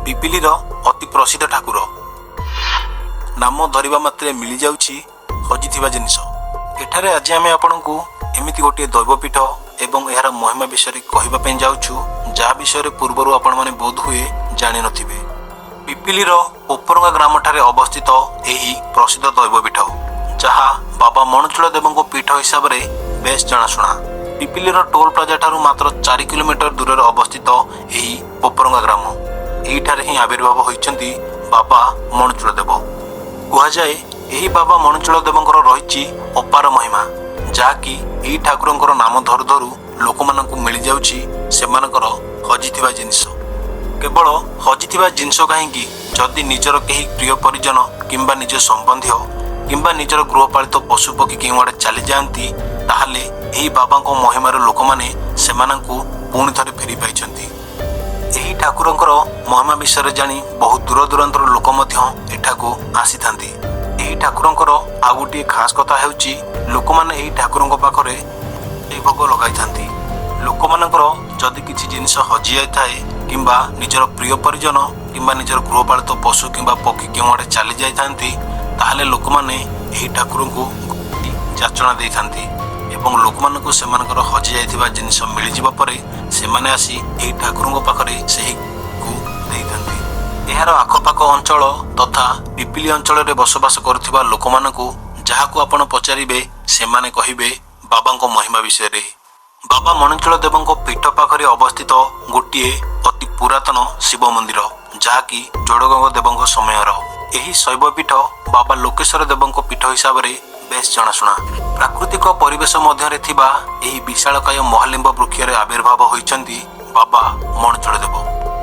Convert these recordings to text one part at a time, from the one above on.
पिपिलीर अति प्रसिद्ध ठाकुर नाम धरिबा मात्रे मिली जाउछि हजिथिबा जिनिस। एठारे आज आमे आपनकु एमिति गोटे दैवपीठ एवं एहार महिमा विषय कहबा पे जाउछु, जहा विषय पूर्वरु आपण माने बोध हुए जानि नथिबे। पिपिलीर पोपरंगा ग्राम ठारे अवस्थित एही प्रसिद्ध दैवपीठ, जहा बाबा मणचूल देवଙ୍କ पीठ हिसाब रे बेस जनाशुना। पिपिलीर टोल प्लाजा ठारू मात्र 4 किलोमीटर दूर अवस्थित एही पोपरंगा ग्राम, एठारे ही आविर्भाव होइछन्ती बाबा मणचूल देव। कुहाजाए एही बाबा मणचूल देवଙ୍କର रहिछि अपार महिमा, जाकी एही ठाकुरଙ୍କର नाम धरु धरु लोकमानंकु मिली जाउछि सेमानकर हजिथिबा जिनिस। केवल हजिथिबा जिनिस काहींकि जदि निजर केही प्रिय परिजन किंबा निज संबंधी किंबा निजर गृहपालित पशु पक्षी केउआडे चली जाती, ताहले एही बाबांको महिमार लोकमाने सेमानंकु पुणी थरे फेरी पाइछन्ती। एही ठाकुरଙ୍କର महिमा विषय जानी बहुत दूर दूरांतर लोक मध्य एठाकु आसीथांती। एही ठाकुरଙ୍କର आ गोटे खास कथा हेउची, लोकमाने एही ठाकुरଙ୍କ पाखरे ए भोग लगाइथांती। लोकमानଙ୍କର जदि किछि जिनिस हजि जाइथाए किंबा निजर प्रिय परिजन किंबा निजर गृहपालित पशु किंबा पक्षी केउआडे चली जाइथांती, ताहले लोकमाने एही ठाकुरଙ୍କୁ जाचना देइथांती एवं लोकमानंकु सेमानकर हजि जाइथिबा जिनिस मिली जिबा परे सेमाने आसी एही ठाकुरଙ୍କ पाखरे सेही को देइथांती। एहार आखपाख अंचल तथा पिपिली अंचल रे बसवास करथिबा लोकमानंकु जाहाकु आपण पचारिबे सेमाने कहिबे बाबांको महिमा विषय रे। बाबा मणचूल देवଙ୍କ पीठ पाखरे अवस्थित गोटिए अति पुरातन शिव मंदिर, जहाकी जोड़गंग देवଙ୍କ समयर। एही शैवपीठ बाबा लोकेश्वर देवଙ୍କ पीठ हिसाब रे बेस जनाशुना। प्राकृतिक परिवेश मध्य थिबा एही विशालकाय महालिंब वृक्ष रे आविर्भाव होइछन्ती बाबा मणचूल देव।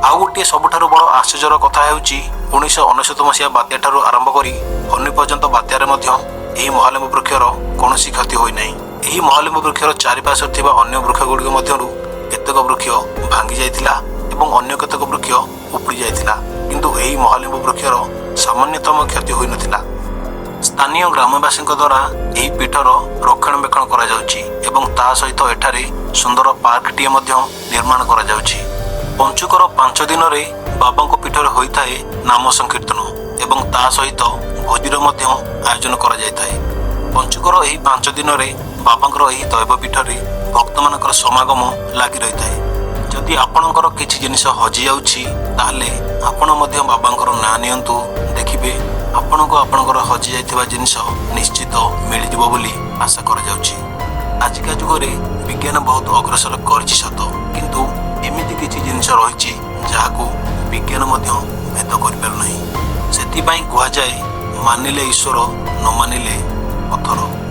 आउ गोटे सबुठारु बड़ आश्चर्यर कथा हेउची, 1999 मसीहा बात्या ठारू आरंभ करी फनी पर्यंत बात्यारे मध्य एही महालिंब वृक्षर कोनोसी क्षति होई नाही। एही महालिंब वृक्षर चारिपार्श्वरे थिबा अन्य वृक्ष गुडिक मध्यरु केतेक वृक्ष भांगी जाइथिला एवं अन्य केतेक वृक्ष उपड़ी जाइथिला, किंतु एही महालिंब वृक्षर सामान्यतम क्षति होई नथिला। स्थानीय ग्रामवासी द्वारा एही पीठर रक्षणाबेक्षण करा जाउछि एवं ता सहित एठारे सुंदर पार्कटीए मध्य निर्माण करा जाउछि। पंचुकर 5 दिन रे बाबांको पीठरे होइथाए नाम संकीर्तन एवं ता सहित भोजीर मध्य आयोजन करा जायथाए। पंचुकर एही 5 दिन रे बाबांकर एही दैव पीठरे भक्त मानकर समागम लागि रहिथाए। जदि आपणकर किछि जिनिस हजि जाउछि, ताहले आपण मध्य बाबांकर ना नियंतु, देखिबे आपणको आपणकर हजि जाइथिबा जिनिस निश्चित मिलि जिवो बोली आशा करा जाउछि। आजिका जुगरे विज्ञान बहुत अग्रसर करछि सत, किंतु एमिति किछि जिनिस रहिछि जाहाकु विज्ञान मध्य भेद करि पारु नाही। सेति पई कुहा जाय, मानिले ईश्वर न मानिले पत्थर।